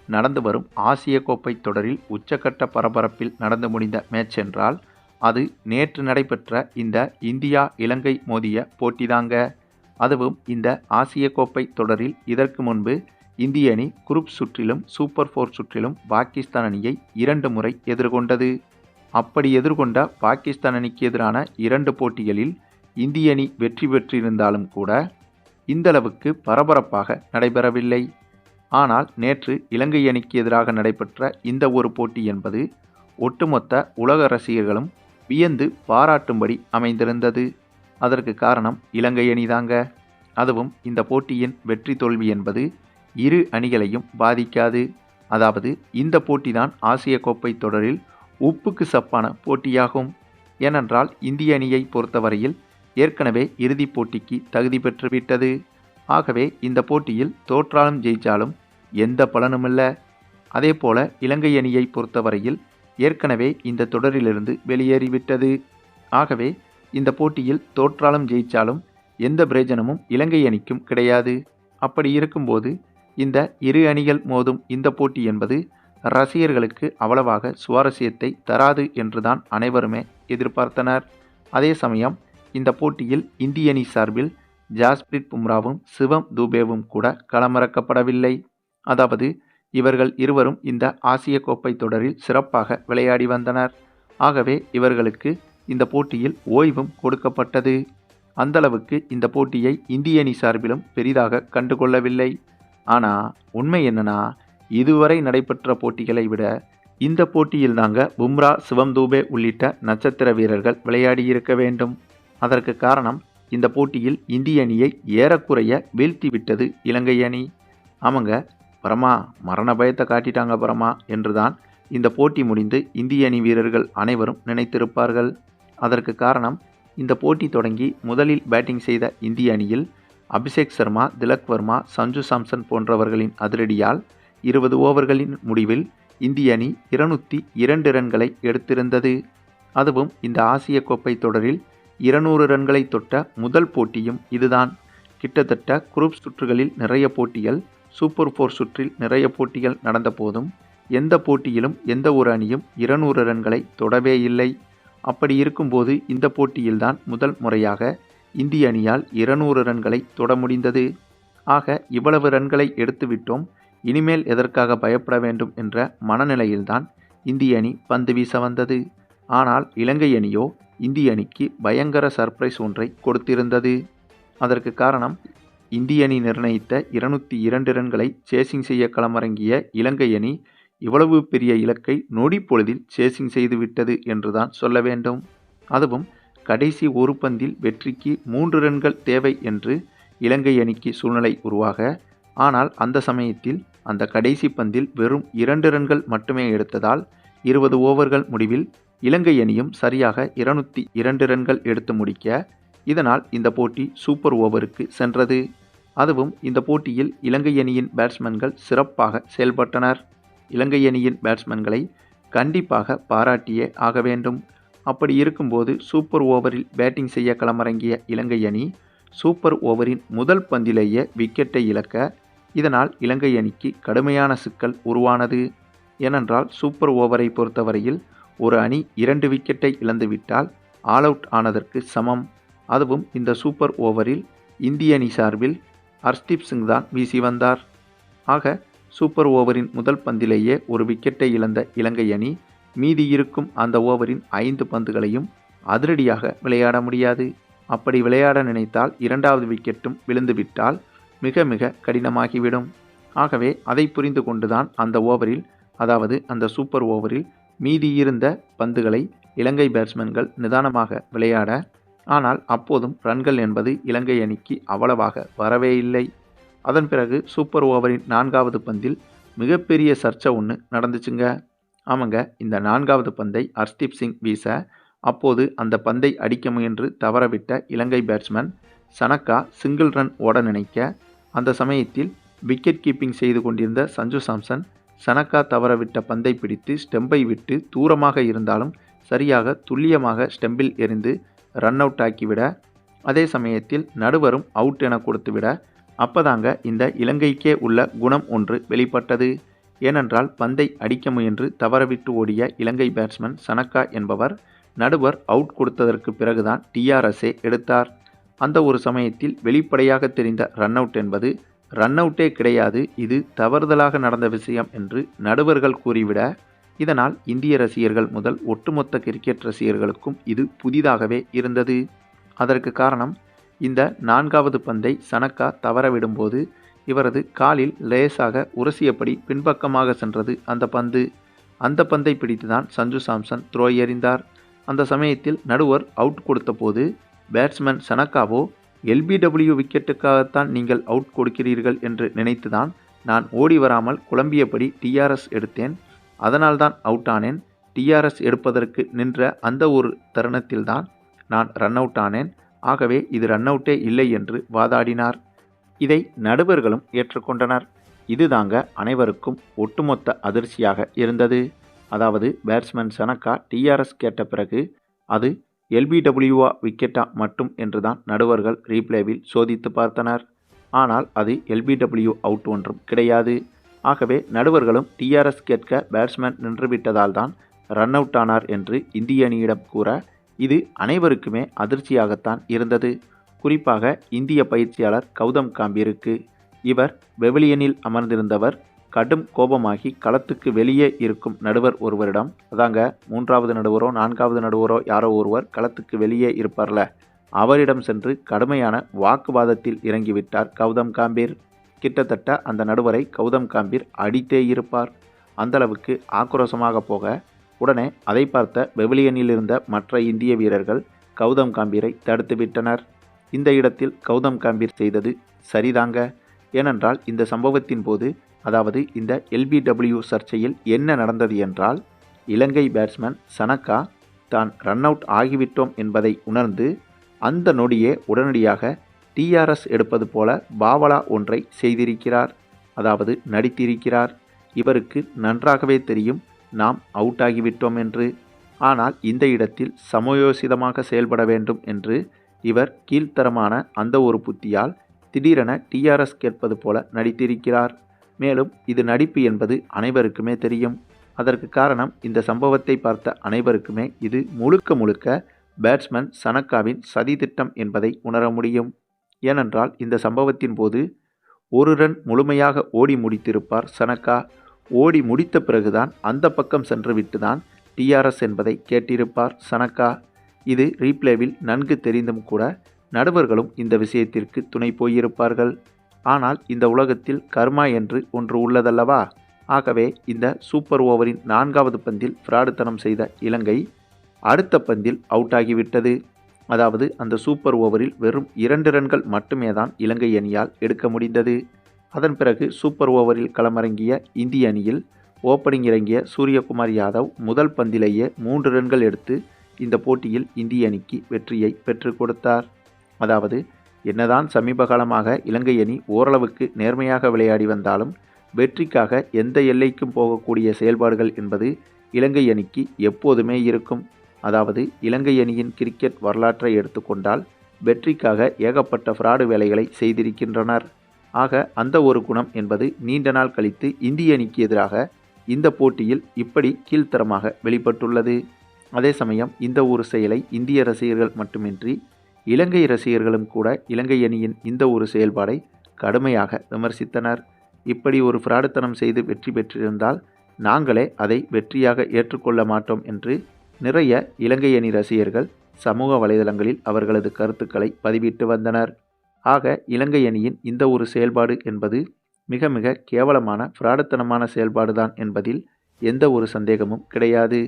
நடந்து வரும் ஆசிய கோப்பை தொடரில் உச்சக்கட்ட பரபரப்பில் நடந்து முடிந்த மேட்ச் என்றால் அது நேற்று நடைபெற்ற இந்த இந்தியா இலங்கை மோதிய போட்டிதாங்க. அதுவும் இந்த ஆசிய கோப்பை தொடரில் இதற்கு முன்பு இந்திய அணி குரூப் சுற்றிலும் சூப்பர் 4 சுற்றிலும் பாகிஸ்தான் அணியை 2 முறை எதிர்கொண்டது. அப்படி எதிர்கொண்ட பாகிஸ்தான் அணிக்கு எதிரான 2 போட்டிகளில் இந்திய அணி வெற்றி பெற்றிருந்தாலும் கூட இந்தளவுக்கு பரபரப்பாக நடைபெறவில்லை. ஆனால் நேற்று இலங்கை அணிக்கு எதிராக நடைபெற்ற இந்த ஒரு போட்டி என்பது ஒட்டுமொத்த உலக ரசிகர்களும் வியந்து பாராட்டும்படி அமைந்திருந்தது. அதற்கு காரணம் இலங்கை அணிதாங்க. அதுவும் இந்த போட்டியின் வெற்றி தோல்வி என்பது இரு அணிகளையும் பாதிக்காது. அதாவது இந்த போட்டிதான் ஆசிய கோப்பை தொடரில் உப்புக்கு சப்பான போட்டியாகும். ஏனென்றால் இந்திய அணியை பொறுத்தவரையில் ஏற்கனவே இறுதிப் போட்டிக்கு தகுதி பெற்றுவிட்டது. ஆகவே இந்த போட்டியில் தோற்றாலும் ஜெயித்தாலும் எந்த பலனுமில்லை. அதேபோல இலங்கை அணியை பொறுத்தவரையில் ஏற்கனவே இந்த தொடரிலிருந்து வெளியேறிவிட்டது. ஆகவே இந்த போட்டியில் தோற்றாலும் ஜெயித்தாலும் எந்த பிரயோஜனமும் இலங்கை அணிக்கும் கிடையாது. அப்படி இருக்கும்போது இந்த இரு அணிகள் மோதும் இந்த போட்டி என்பது ரசிகர்களுக்கு அவ்வளவாக சுவாரஸ்யத்தை தராது என்றுதான் அனைவருமே எதிர்பார்த்தனர். அதே சமயம் இந்த போட்டியில் இந்திய அணி சார்பில் ஜாஸ்பிரிட் பும்ராவும் சிவம் தூபேவும் கூட களமிறக்கப்படவில்லை. அதாவது இவர்கள் இருவரும் இந்த ஆசிய கோப்பை தொடரில் சிறப்பாக விளையாடி வந்தனர். ஆகவே இவர்களுக்கு இந்த போட்டியில் ஓய்வும் கொடுக்கப்பட்டது. அந்தளவுக்கு இந்த போட்டியை இந்திய அணி சார்பிலும் பெரிதாக கண்டுகொள்ளவில்லை. ஆனால் உண்மை என்னன்னா, இதுவரை நடைபெற்ற போட்டிகளை விட இந்த போட்டியில் தாங்க பும்ரா, சிவம் தூபே உள்ளிட்ட நட்சத்திர வீரர்கள் விளையாடியிருக்க வேண்டும். அதற்கு காரணம் இந்த போட்டியில் இந்திய அணியை ஏறக்குறைய வீழ்த்திவிட்டது இலங்கை அணி. ஆமாங்க, பரமா மரண பயத்தை காட்டிட்டாங்க பரமா என்றுதான் இந்த போட்டி முடிந்து இந்திய அணி வீரர்கள் அனைவரும் நினைத்திருப்பார்கள். அதற்கு காரணம் இந்த போட்டி தொடங்கி முதலில் பேட்டிங் செய்த இந்திய அணியில் அபிஷேக் சர்மா, திலக் வர்மா, சஞ்சு சாம்சன் போன்றவர்களின் அதிரடியால் 20 ஓவர்களின் முடிவில் இந்திய அணி 202 ரன்களை எடுத்திருந்தது. அதுவும் இந்த ஆசிய கோப்பை தொடரில் 200 ரன்களை தொட்ட முதல் போட்டியும் இதுதான். கிட்டத்தட்ட குரூப் சுற்றுகளில் நிறைய போட்டிகள், சூப்பர் 4 சுற்றில் நிறைய போட்டிகள் நடந்த போதும் எந்த போட்டியிலும் எந்த ஒரு அணியும் 200 ரன்களை தொடவே இல்லை. அப்படி இருக்கும்போது இந்த போட்டியில்தான் முதல் முறையாக இந்திய அணியால் 200 ரன்களை தொட முடிந்தது. ஆக இவ்வளவு ரன்களை எடுத்துவிட்டோம், இனிமேல் எதற்காக பயப்பட வேண்டும் என்ற மனநிலையில்தான் இந்திய அணி பந்து வீச வந்தது. ஆனால் இலங்கை அணியோ இந்திய அணிக்கு பயங்கர சர்ப்ரைஸ் ஒன்றை கொடுத்திருந்தது. அதற்கு காரணம் இந்திய அணி நிர்ணயித்த 202 ரன்களை சேசிங் செய்ய களமிறங்கிய இலங்கை அணி இவ்வளவு பெரிய இலக்கை நொடி பொழுதில் சேசிங் செய்துவிட்டது என்றுதான் சொல்ல வேண்டும். அதுவும் கடைசி ஒரு பந்தில் வெற்றிக்கு 3 ரன்கள் தேவை என்று இலங்கை அணிக்கு சூழ்நிலை உருவாக, ஆனால் அந்த சமயத்தில் அந்த கடைசி பந்தில் வெறும் 2 ரன்கள் மட்டுமே எடுத்ததால் 20 ஓவர்கள் முடிவில் இலங்கை அணியும் சரியாக 202 ரன்கள் எடுத்து முடிக்க, இதனால் இந்த போட்டி சூப்பர் ஓவருக்கு சென்றது. அதுவும் இந்த போட்டியில் இலங்கை அணியின் பேட்ஸ்மேன்கள் சிறப்பாக செயல்பட்டனர். இலங்கை அணியின் பேட்ஸ்மேன்களை கண்டிப்பாக பாராட்டியே ஆக வேண்டும். அப்படி இருக்கும்போது சூப்பர் ஓவரில் பேட்டிங் செய்ய களமிறங்கிய இலங்கை அணி சூப்பர் ஓவரின் முதல் பந்திலேயே விக்கெட்டை இழக்க, இதனால் இலங்கை அணிக்கு கடுமையான சிக்கல் உருவானது. ஏனென்றால் சூப்பர் ஓவரை பொறுத்தவரையில் ஒரு அணி 2 விக்கெட்டை இழந்துவிட்டால் ஆல் அவுட் ஆனதற்கு சமம். அதுவும் இந்த சூப்பர் ஓவரில் இந்திய அணி சார்பில் ஹர்ஷ்தீப் சிங் தான் வீசி வந்தார். ஆக சூப்பர் ஓவரின் முதல் பந்திலேயே ஒரு விக்கெட்டை இழந்த இலங்கை அணி மீதி இருக்கும் அந்த ஓவரின் 5 பந்துகளையும் அதிரடியாக விளையாட முடியாது. அப்படி விளையாட நினைத்தால் 2வது விக்கெட்டும் விழுந்துவிட்டால் மிக மிக கடினமாகிவிடும். ஆகவே அதை புரிந்து கொண்டுதான் அந்த ஓவரில், அதாவது அந்த சூப்பர் ஓவரில் மீதி இருந்த பந்துகளை இலங்கை பேட்ஸ்மேன்கள் நிதானமாக விளையாட, ஆனால் அப்போதும் ரன்கள் என்பது இலங்கை அணிக்கு அவ்வளவாக வரவே இல்லை. அதன் பிறகு சூப்பர் ஓவரின் 4வது பந்தில் மிகப்பெரிய சர்ச்சை ஒன்று நடந்துச்சுங்க. ஆமாங்க, இந்த 4வது பந்தை ஹர்ஷ்தீப் சிங் வீச, அப்போது அந்த பந்தை அடிக்க முயன்று தவறவிட்ட இலங்கை பேட்ஸ்மேன் சனக்கா சிங்கிள் ரன் ஓட நினைக்க, அந்த சமயத்தில் விக்கெட் கீப்பிங் செய்து கொண்டிருந்த சஞ்சு சாம்சன் சனக்கா தவறவிட்ட பந்தை பிடித்து ஸ்டெம்பை விட்டு தூரமாக இருந்தாலும் சரியாக துல்லியமாக ஸ்டெம்பில் எறிந்து ரன் அவுட் ஆக்கிவிட, அதே சமயத்தில் நடுவரும் அவுட் என கொடுத்துவிட, அப்பதாங்க இந்த இலங்கைக்கே உள்ள குணம் ஒன்று வெளிப்பட்டது. ஏனென்றால் பந்தை அடிக்க முயன்று தவறவிட்டு ஓடிய இலங்கை பேட்ஸ்மேன் சனக்கா என்பவர் நடுவர் அவுட் கொடுத்ததற்கு பிறகுதான் டிஆர்எஸ்ஸை எடுத்தார். அந்த ஒரு சமயத்தில் வெளிப்படையாக தெரிந்த ரன் அவுட் என்பது ரன் அவுட்டே கிடையாது, இது தவறுதலாக நடந்த விஷயம் என்று நடுவர்கள் கூறிவிட, இதனால் இந்திய ரசிகர்கள் முதல் ஒட்டுமொத்த கிரிக்கெட் ரசிகர்களுக்கும் இது புதிதாகவே இருந்தது. அதற்கு காரணம், இந்த 4வது பந்தை சனக்கா தவறவிடும்போது இவரது காலில் லேசாக உரசியபடி பின்பக்கமாக சென்றது அந்த பந்து. அந்த பந்தை பிடித்துதான் சஞ்சு சாம்சன் த்ரோ எறிந்தார். அந்த சமயத்தில் நடுவர் அவுட் கொடுத்த போது பேட்ஸ்மேன் சனக்காவோ எல்பிடபிள்யூ விக்கெட்டுக்காகத்தான் நீங்கள் அவுட் கொடுக்கிறீர்கள் என்று நினைத்துதான் நான் ஓடி வராமல் குழம்பியபடி டிஆர்எஸ் எடுத்தேன், அதனால்தான் அவுட் ஆனேன். டிஆர்எஸ் எடுப்பதற்கு நின்ற அந்த ஒரு தருணத்தில்தான் நான் ரன் அவுட் ஆனேன், ஆகவே இது ரன் அவுட்டே இல்லை என்று வாதாடினார். இதை நடுவர்களும் ஏற்றுக்கொண்டனர். இதுதாங்க அனைவருக்கும் ஒட்டுமொத்த அதிர்ச்சியாக இருந்தது. அதாவது பேட்ஸ்மேன் சனக்கா டிஆர்எஸ் கேட்ட பிறகு அது எல்பிடபிள்யூவா விக்கெட்டா மட்டும் என்றுதான் நடுவர்கள் ரீப்ளேவில் சோதித்து பார்த்தனர். ஆனால் அது எல்பிடபிள்யூ அவுட் ஒன்றும் கிடையாது. ஆகவே நடுவர்களும் டிஆர்எஸ் கேட்க பேட்ஸ்மேன் நின்றுவிட்டதால் தான் ரன் அவுட் ஆனார் என்று இந்திய அணியிடம் கூற, இது அனைவருக்குமே அதிர்ச்சியாகத்தான் இருந்தது. குறிப்பாக இந்திய பயிற்சியாளர் கௌதம் காம்பீருக்கு. இவர் பெவிலியனில் அமர்ந்திருந்தவர் கடும் கோபமாகி களத்துக்கு வெளியே இருக்கும் நடுவர் ஒருவரிடம், அதாங்க 3வது நடுவரோ 4வது நடுவரோ யாரோ ஒருவர் களத்துக்கு வெளியே இருப்பார்ல, அவரிடம் சென்று கடுமையான வாக்குவாதத்தில் இறங்கிவிட்டார் கௌதம் காம்பீர். கிட்டத்தட்ட அந்த நடுவரை கௌதம் காம்பீர் அடித்தே இருப்பார். அந்தளவுக்கு ஆக்ரோஷமாக போக, உடனே அதை பார்த்த பெவிலியனில் இருந்த மற்ற இந்திய வீரர்கள் கௌதம் காம்பீரை தடுத்துவிட்டனர். இந்த இடத்தில் கௌதம் காம்பீர் செய்தது சரிதாங்க. ஏனென்றால் இந்த சம்பவத்தின் போது, அதாவது இந்த எல்பிடபிள்யூ சர்ச்சையில் என்ன நடந்தது என்றால், இலங்கை பேட்ஸ்மேன் சனக்கா தான் ரன் அவுட் ஆகிவிட்டோம் என்பதை உணர்ந்து அந்த நொடியே உடனடியாக டிஆர்எஸ் எடுப்பது போல பாவலா ஒன்றை செய்திருக்கிறார், அதாவது நடித்திருக்கிறார். இவருக்கு நன்றாகவே தெரியும் நாம் அவுட் ஆகிவிட்டோம் என்று. ஆனால் இந்த இடத்தில் சமயோசிதமாக செயல்பட வேண்டும் என்று இவர் கீழ்த்தரமான அந்த ஒரு புத்தியால் திடீரென டிஆர்எஸ் கேட்பது போல நடித்திருக்கிறார். மேலும் இது நடிப்பு என்பது அனைவருக்குமே தெரியும். அதற்கு காரணம், இந்த சம்பவத்தை பார்த்த அனைவருக்குமே இது முழுக்க முழுக்க பேட்ஸ்மேன் சனக்காவின் சதி திட்டம் என்பதை உணர முடியும். ஏனென்றால் இந்த சம்பவத்தின் போது ஒரு ரன் முழுமையாக ஓடி முடித்திருப்பார் சனக்கா. ஓடி முடித்த பிறகுதான் அந்த பக்கம் சென்று விட்டுதான் டிஆர்எஸ் என்பதை கேட்டிருப்பார் சனக்கா. இது ரீப்ளேவில் நன்கு தெரிந்தும் கூட நடுவர்களும் இந்த விஷயத்திற்கு துணை போயிருப்பார்கள். ஆனால் இந்த உலகத்தில் கர்மா என்று ஒன்று உள்ளதல்லவா? ஆகவே இந்த சூப்பர் ஓவரின் 4வது பந்தில் ஃப்ராடுத்தனம் செய்த இலங்கை அடுத்த பந்தில் அவுட் ஆகிவிட்டது. அதாவது அந்த சூப்பர் ஓவரில் வெறும் 2 ரன்கள் மட்டுமே தான் இலங்கை அணியால் எடுக்க முடிந்தது. அதன் பிறகு சூப்பர் ஓவரில் களமிறங்கிய இந்திய அணியில் ஓப்பனிங் இறங்கிய சூரியகுமார் யாதவ் முதல் பந்திலேயே 3 ரன்கள் எடுத்து இந்த போட்டியில் இந்திய அணிக்கு வெற்றியை பெற்றுக் கொடுத்தார். அதாவது என்னதான் சமீப காலமாக இலங்கை அணி ஓரளவுக்கு நேர்மையாக விளையாடி வந்தாலும் வெற்றிக்காக எந்த எல்லைக்கும் போகக்கூடிய செயல்பாடுகள் என்பது இலங்கை அணிக்கு எப்போதுமே இருக்கும். அதாவது இலங்கை அணியின் கிரிக்கெட் வரலாற்றை எடுத்துக்கொண்டால் வெற்றிக்காக ஏகப்பட்ட ஃப்ராடு வேலைகளை செய்திருக்கின்றனர். ஆக அந்த ஒரு குணம் என்பது நீண்ட நாள் கழித்து இந்திய அணிக்கு எதிராக இந்த போட்டியில் இப்படி கீழ்த்தரமாக வெளிப்பட்டுள்ளது. அதே சமயம் இந்த ஒரு செயலை இந்திய ரசிகர்கள் மட்டுமின்றி இலங்கை ரசிகர்களும் கூட இலங்கை அணியின் இந்த ஒரு செயல்பாடை கடுமையாக விமர்சித்தனர். இப்படி ஒரு ஃப்ராடுத்தனம் செய்து வெற்றி பெற்றிருந்தால் நாங்களே அதை வெற்றியாக ஏற்றுக்கொள்ள மாட்டோம் என்று நிறைய இலங்கை அணி ரசிகர்கள் சமூக வலைதளங்களில் அவர்களது கருத்துக்களை பதிவிட்டு வந்தனர். ஆக இலங்கை அணியின் இந்த ஒரு செயல்பாடு என்பது மிக மிக கேவலமான ஃப்ராடுத்தனமான செயல்பாடுதான் என்பதில் எந்த ஒரு சந்தேகமும் கிடையாது.